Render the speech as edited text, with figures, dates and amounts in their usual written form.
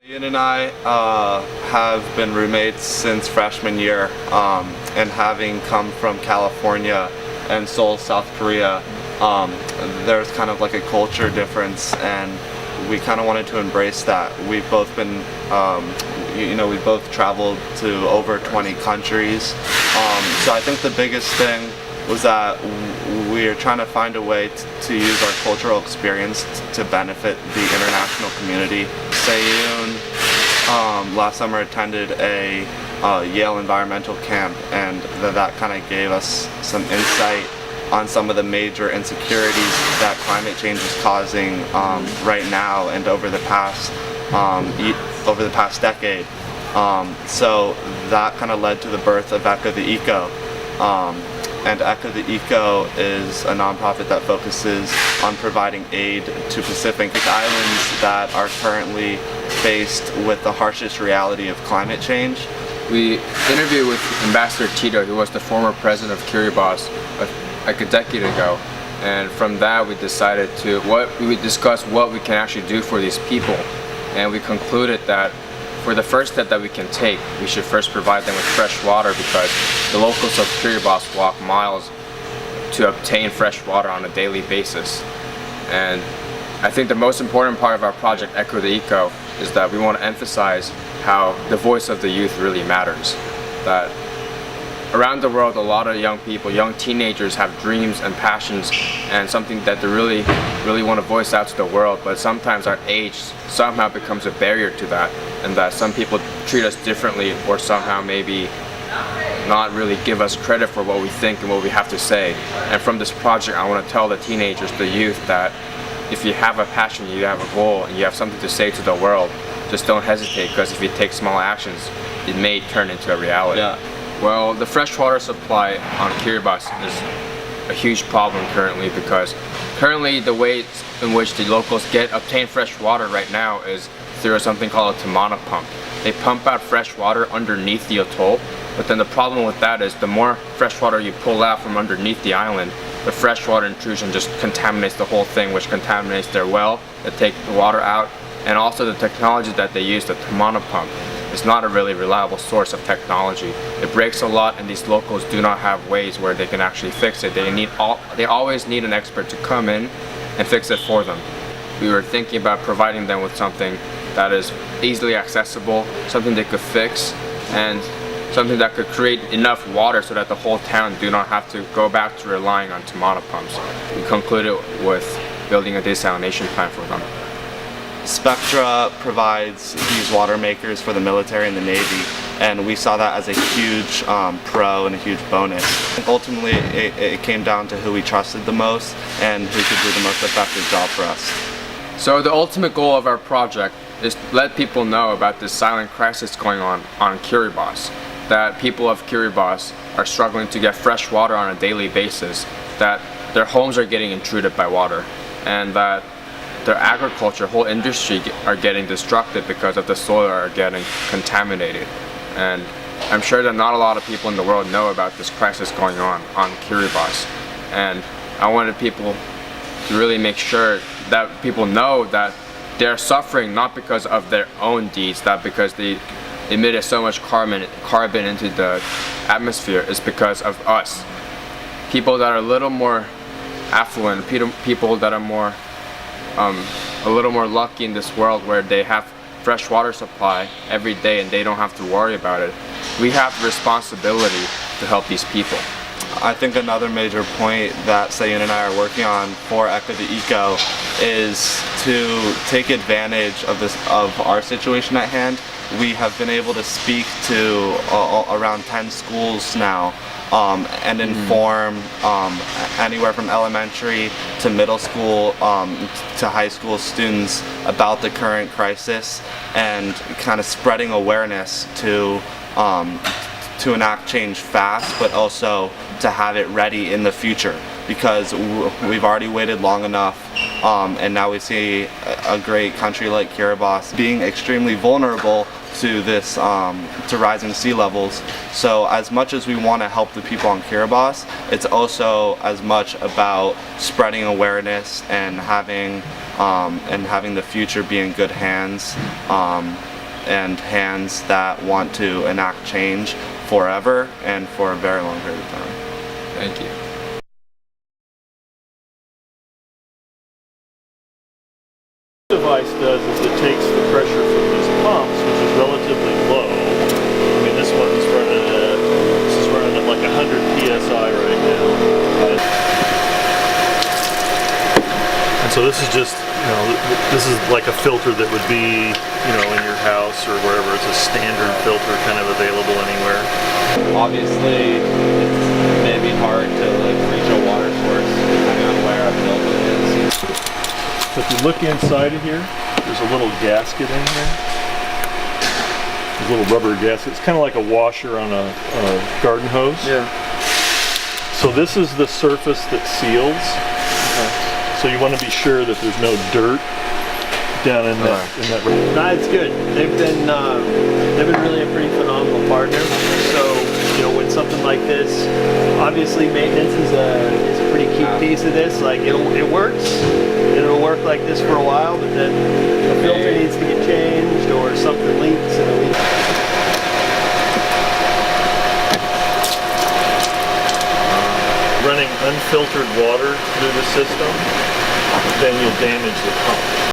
Ian and I have been roommates since freshman year, and having come from California and Seoul, South Korea, there's kind of like a culture difference, and we kind of wanted to embrace that. We've both been, we both traveled to over 20 countries, so I think the biggest thing was that we're trying to find a way to use our cultural experience to benefit the international community. Sayun last summer attended a Yale environmental camp, and that kind of gave us some insight on some of the major insecurities that climate change is causing right now and over the past decade. So that kind of led to the birth of Echo the Eco. And Echo the Eco is a nonprofit that focuses on providing aid to Pacific islands that are currently faced with the harshest reality of climate change. We interviewed with Ambassador Tito, who was the former president of Kiribati like a decade ago, and from that we decided we discussed what we can actually do for these people, and we concluded that for the first step that we can take, we should first provide them with fresh water, because the locals of Kiribati walk miles to obtain fresh water on a daily basis. And I think the most important part of our project, Echo the Eco, is that we want to emphasize how the voice of the youth really matters. That around the world, a lot of young people, young teenagers have dreams and passions and something that they really want to voice out to the world, but sometimes our age somehow becomes a barrier to that, and that some people treat us differently or somehow maybe not really give us credit for what we think and what we have to say. And from this project, I want to tell the teenagers, the youth, that if you have a passion, you have a goal, and you have something to say to the world, just don't hesitate, because if you take small actions, it may turn into a reality. Yeah. Well, the freshwater supply on Kiribati is a huge problem currently, because currently the way in which the locals obtain fresh water right now is through something called a Tamana pump. They pump out fresh water underneath the atoll, but then the problem with that is the more fresh water you pull out from underneath the island, the freshwater intrusion just contaminates the whole thing, which contaminates their well that take the water out, and also the technology that they use, the Tamana pump, is not a really reliable source of technology. It breaks a lot, and these locals do not have ways where they can actually fix it. They always need an expert to come in and fix it for them. We were thinking about providing them with something that is easily accessible, something they could fix, and something that could create enough water so that the whole town do not have to go back to relying on Tamana pumps. We concluded with building a desalination plant for them. Spectra provides these water makers for the military and the Navy, and we saw that as a huge pro and a huge bonus. Ultimately, it came down to who we trusted the most and who could do the most effective job for us. So the ultimate goal of our project is to let people know about this silent crisis going on Kiribati, that people of Kiribati are struggling to get fresh water on a daily basis, that their homes are getting intruded by water, and that their agriculture, whole industry are getting destructed because of the soil are getting contaminated. And I'm sure that not a lot of people in the world know about this crisis going on Kiribati. And I wanted people to really make sure that people know that they're suffering not because of their own deeds, that because they emitted so much carbon into the atmosphere is because of us. People that are a little more affluent, people that are a little more lucky in this world, where they have fresh water supply every day and they don't have to worry about it. We have the responsibility to help these people. I think another major point that Sayun and I are working on for Echo the Eco is to take advantage of our situation at hand. We have been able to speak to around 10 schools now, and inform anywhere from elementary to middle school to high school students about the current crisis, and kind of spreading awareness to enact change fast, but also to have it ready in the future, because we've already waited long enough, and now we see a great country like Kiribati being extremely vulnerable to this, to rising sea levels. So as much as we want to help the people on Kiribati, it's also as much about spreading awareness and having the future be in good hands. and hands that want to enact change forever and for a very long period of time. Thank you. What the device does is it takes the pressure from these pumps, which is relatively low. I mean, this one's running at like 100 psi right now. And so this is just, this is like a filter that would be, in your house or wherever. It's a standard filter kind of available anywhere. Obviously, it's maybe hard to reach a water source depending on where a building is. So if you look inside of here, there's a little gasket in here. There's a little rubber gasket. It's kind of like a washer on a garden hose. Yeah. So this is the surface that seals. So you want to be sure that there's no dirt down in that. No, it's good. They've been really a pretty phenomenal partner. So when something like this, obviously maintenance is a pretty key piece of this. Like it works, and it'll work like this for a while, but then the filter needs to get changed or something leaks and it leaks. Running unfiltered water through the system, then you'll damage the pump.